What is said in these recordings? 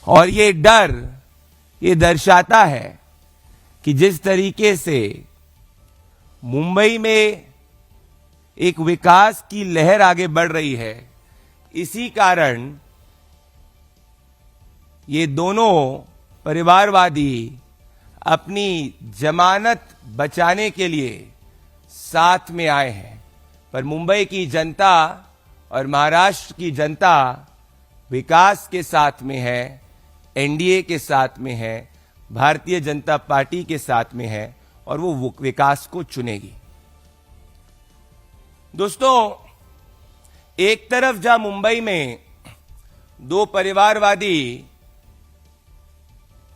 और ये डर ये दर्शाता है कि जिस तरीके से मुंबई में एक विकास की लहर आगे बढ़ रही है, इसी कारण ये दोनों परिवारवादी अपनी जमानत बचाने के लिए साथ में आए हैं। पर मुंबई की जनता और महाराष्ट्र की जनता विकास के साथ में है, एनडीए के साथ में है, भारतीय जनता पार्टी के साथ में है और वो विकास को चुनेगी। दोस्तों, एक तरफ जहां मुंबई में दो परिवारवादी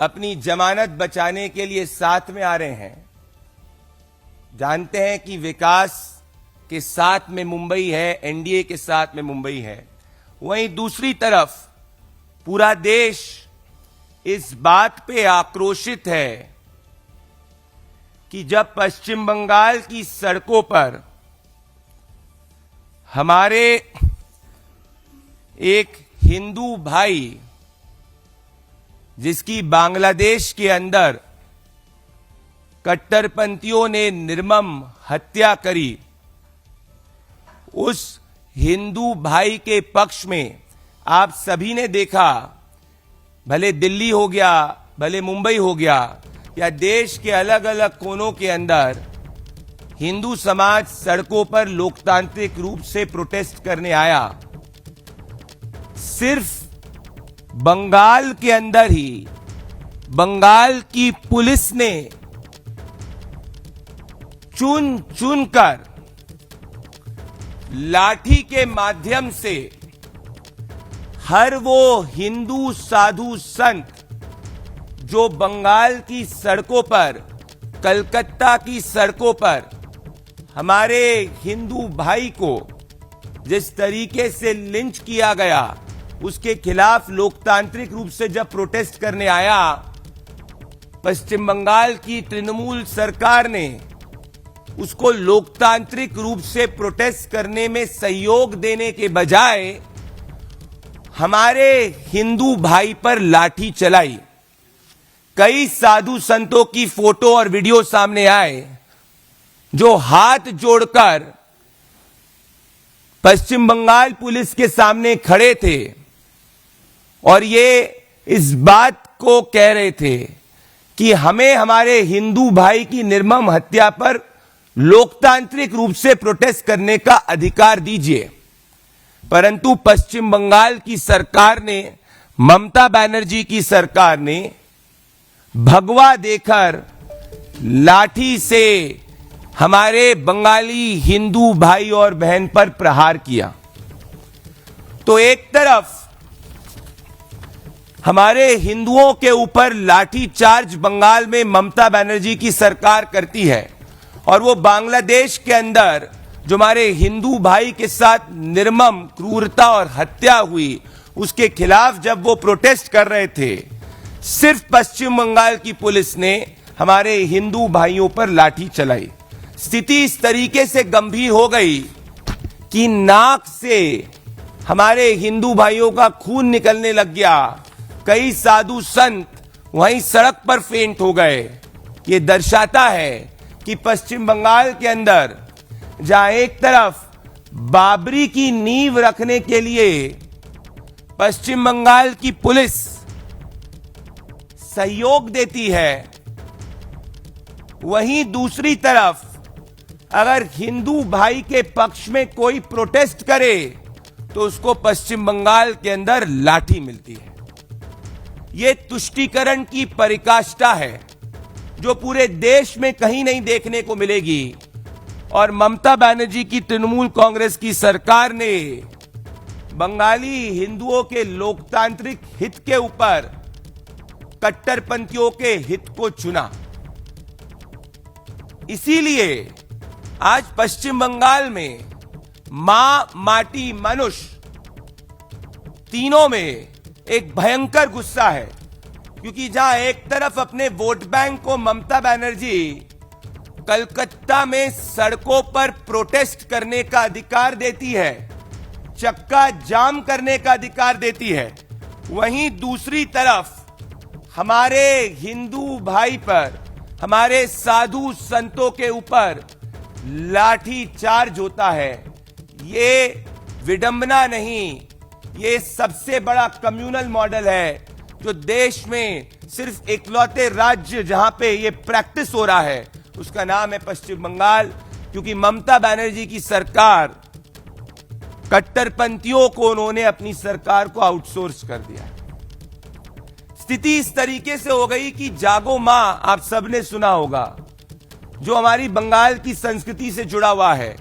अपनी जमानत बचाने के लिए साथ में आ रहे हैं, जानते हैं कि विकास के साथ में मुंबई है, एनडीए के साथ में मुंबई है, वहीं दूसरी तरफ पूरा देश इस बात पे आक्रोशित है कि जब पश्चिम बंगाल की सड़कों पर हमारे एक हिंदू भाई, जिसकी बांग्लादेश के अंदर कट्टरपंथियों ने निर्मम हत्या करी, उस हिंदू भाई के पक्ष में आप सभी ने देखा, भले दिल्ली हो गया, भले मुंबई हो गया, या देश के अलग अलग कोनों के अंदर हिंदू समाज सड़कों पर लोकतांत्रिक रूप से प्रोटेस्ट करने आया। सिर्फ बंगाल के अंदर ही बंगाल की पुलिस ने चुन चुन कर लाठी के माध्यम से हर वो हिंदू साधु संत जो बंगाल की सड़कों पर, कलकत्ता की सड़कों पर हमारे हिंदू भाई को जिस तरीके से लिंच किया गया, उसके खिलाफ लोकतांत्रिक रूप से जब प्रोटेस्ट करने आया, पश्चिम बंगाल की तृणमूल सरकार ने उसको लोकतांत्रिक रूप से प्रोटेस्ट करने में सहयोग देने के बजाय हमारे हिंदू भाई पर लाठी चलाई। कई साधु संतों की फोटो और वीडियो सामने आए जो हाथ जोड़कर पश्चिम बंगाल पुलिस के सामने खड़े थे और ये इस बात को कह रहे थे कि हमें हमारे हिंदू भाई की निर्मम हत्या पर लोकतांत्रिक रूप से प्रोटेस्ट करने का अधिकार दीजिए। परंतु पश्चिम बंगाल की सरकार ने, ममता बनर्जी की सरकार ने भगवा देकर लाठी से हमारे बंगाली हिंदू भाई और बहन पर प्रहार किया। तो एक तरफ हमारे हिंदुओं के ऊपर लाठी चार्ज बंगाल में ममता बनर्जी की सरकार करती है, और वो बांग्लादेश के अंदर जो हमारे हिंदू भाई के साथ निर्मम क्रूरता और हत्या हुई, उसके खिलाफ जब वो प्रोटेस्ट कर रहे थे, सिर्फ पश्चिम बंगाल की पुलिस ने हमारे हिंदू भाइयों पर लाठी चलाई। स्थिति इस तरीके से गंभीर हो गई कि नाक से हमारे हिंदू भाइयों का खून निकलने लग गया। कई साधु संत वहीं सड़क पर फेंट हो गए। ये दर्शाता है कि पश्चिम बंगाल के अंदर जहां एक तरफ बाबरी की नींव रखने के लिए पश्चिम बंगाल की पुलिस सहयोग देती है, वहीं दूसरी तरफ अगर हिंदू भाई के पक्ष में कोई प्रोटेस्ट करे तो उसको पश्चिम बंगाल के अंदर लाठी मिलती है। यह तुष्टीकरण की परिकाष्ठा है जो पूरे देश में कहीं नहीं देखने को मिलेगी। और ममता बनर्जी की तृणमूल कांग्रेस की सरकार ने बंगाली हिंदुओं के लोकतांत्रिक हित के ऊपर कट्टरपंथियों के हित को चुना। इसीलिए आज पश्चिम बंगाल में मां, माटी, मनुष्य तीनों में एक भयंकर गुस्सा है, क्योंकि जहां एक तरफ अपने वोट बैंक को ममता बनर्जी कलकत्ता में सड़कों पर प्रोटेस्ट करने का अधिकार देती है, चक्का जाम करने का अधिकार देती है, वहीं दूसरी तरफ हमारे हिंदू भाई पर, हमारे साधु संतों के ऊपर लाठी चार्ज होता है। ये विडंबना नहीं, ये सबसे बड़ा कम्युनल मॉडल है जो देश में सिर्फ इकलौते राज्य जहां पे ये प्रैक्टिस हो रहा है उसका नाम है पश्चिम बंगाल। क्योंकि ममता बनर्जी की सरकार, कट्टरपंथियों को उन्होंने अपनी सरकार को आउटसोर्स कर दिया है। स्थिति इस तरीके से हो गई कि जागो मां, आप सबने सुना होगा, जो हमारी बंगाल की संस्कृति से जुड़ा हुआ है,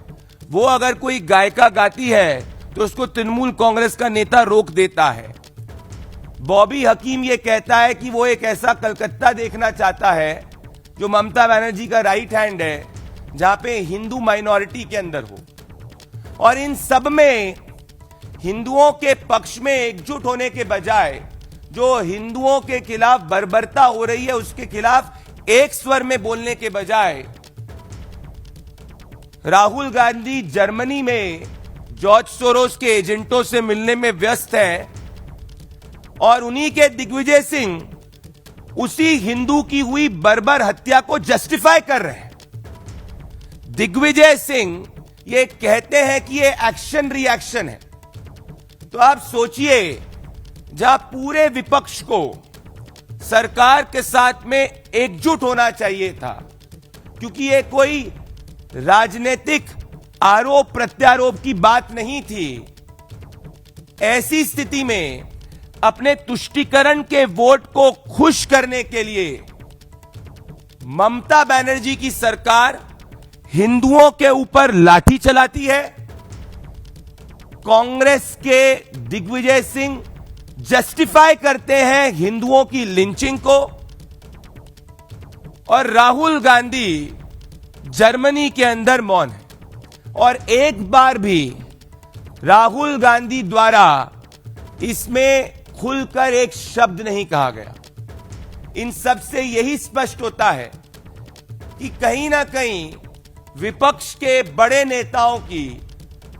वो अगर कोई गायिका गाती है तो उसको तृणमूल कांग्रेस का नेता रोक देता है। बॉबी हकीम ये कहता है कि वो एक ऐसा कलकत्ता देखना चाहता है जो ममता बनर्जी का राइट हैंड है, जहां पे हिंदू माइनॉरिटी के अंदर हो। और इन सब में हिंदुओं के पक्ष में एकजुट होने के बजाय जो हिंदुओं के खिलाफ बर्बरता हो रही है उसके खिलाफ एक स्वर में बोलने के बजाय राहुल गांधी जर्मनी में जॉर्ज सोरोस के एजेंटों से मिलने में व्यस्त हैं और उन्हीं के दिग्विजय सिंह उसी हिंदू की हुई बर्बर हत्या को जस्टिफाई कर रहे हैं। दिग्विजय सिंह ये कहते हैं कि ये एक्शन रिएक्शन है। तो आप सोचिए, जहां पूरे विपक्ष को सरकार के साथ में एकजुट होना चाहिए था, क्योंकि ये कोई राजनीतिक आरोप प्रत्यारोप की बात नहीं थी। ऐसी स्थिति में अपने तुष्टीकरण के वोट को खुश करने के लिए ममता बनर्जी की सरकार हिंदुओं के ऊपर लाठी चलाती है। कांग्रेस के दिग्विजय सिंह जस्टिफाई करते हैं हिंदुओं की लिंचिंग को, और राहुल गांधी जर्मनी के अंदर मौन है। और एक बार भी राहुल गांधी द्वारा इसमें खुलकर एक शब्द नहीं कहा गया। इन सब से यही स्पष्ट होता है कि कहीं ना कहीं विपक्ष के बड़े नेताओं की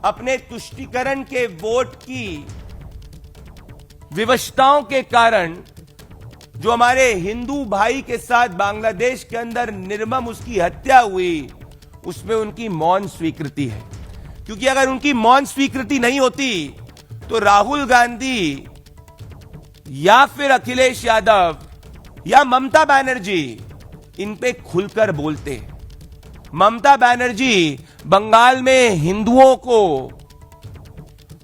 अपने तुष्टीकरण के वोट की विवशताओं के कारण जो हमारे हिंदू भाई के साथ बांग्लादेश के अंदर निर्मम उसकी हत्या हुई, उसमें उनकी मौन स्वीकृति है। क्योंकि अगर उनकी मौन स्वीकृति नहीं होती तो राहुल गांधी या फिर अखिलेश यादव या ममता बनर्जी इन पे खुलकर बोलते। ममता बनर्जी बंगाल में हिंदुओं को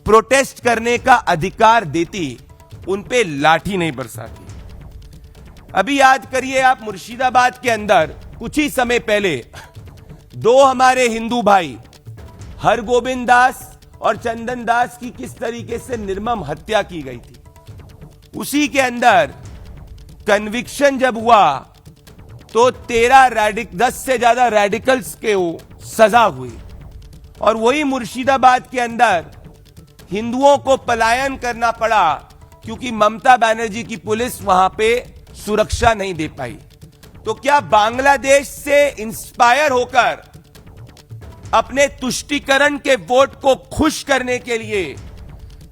प्रोटेस्ट करने का अधिकार देती, उन पे लाठी नहीं बरसाती। अभी याद करिए आप, मुर्शिदाबाद के अंदर कुछ ही समय पहले दो हमारे हिंदू भाई हरगोविंद दास और चंदन दास की किस तरीके से निर्मम हत्या की गई थी। उसी के अंदर कन्विक्शन जब हुआ तो 10 से ज्यादा रेडिकल्स के सजा हुई। और वही मुर्शिदाबाद के अंदर हिंदुओं को पलायन करना पड़ा क्योंकि ममता बनर्जी की पुलिस वहां पे सुरक्षा नहीं दे पाई। तो क्या बांग्लादेश से इंस्पायर होकर अपने तुष्टीकरण के वोट को खुश करने के लिए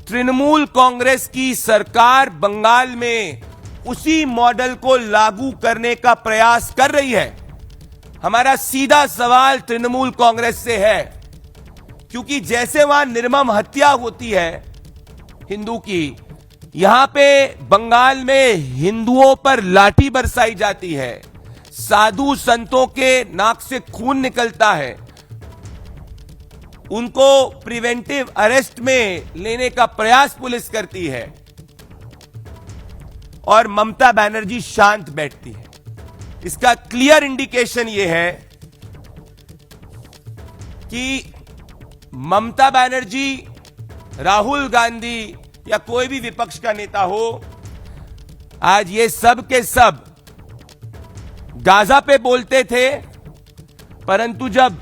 तृणमूल कांग्रेस की सरकार बंगाल में उसी मॉडल को लागू करने का प्रयास कर रही है? हमारा सीधा सवाल तृणमूल कांग्रेस से है, क्योंकि जैसे वहां निर्मम हत्या होती है हिंदू की, यहां पे बंगाल में हिंदुओं पर लाठी बरसाई जाती है, साधु संतों के नाक से खून निकलता है, उनको प्रिवेंटिव अरेस्ट में लेने का प्रयास पुलिस करती है और ममता बनर्जी शांत बैठती है। इसका क्लियर इंडिकेशन यह है कि ममता बनर्जी, राहुल गांधी या कोई भी विपक्ष का नेता हो, आज ये सब के सब गाजा पे बोलते थे, परंतु जब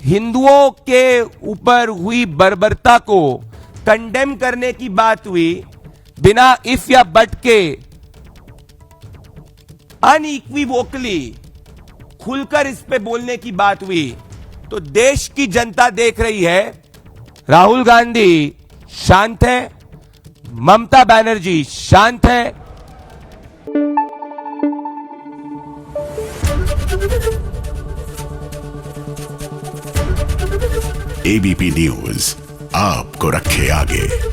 हिंदुओं के ऊपर हुई बर्बरता को कंडेम करने की बात हुई, बिना इफ या बट के अनइक्विवोकली खुलकर इस पे बोलने की बात हुई, तो देश की जनता देख रही है राहुल गांधी शांत है, ममता बनर्जी शांत है। एबीपी न्यूज आपको रखे आगे।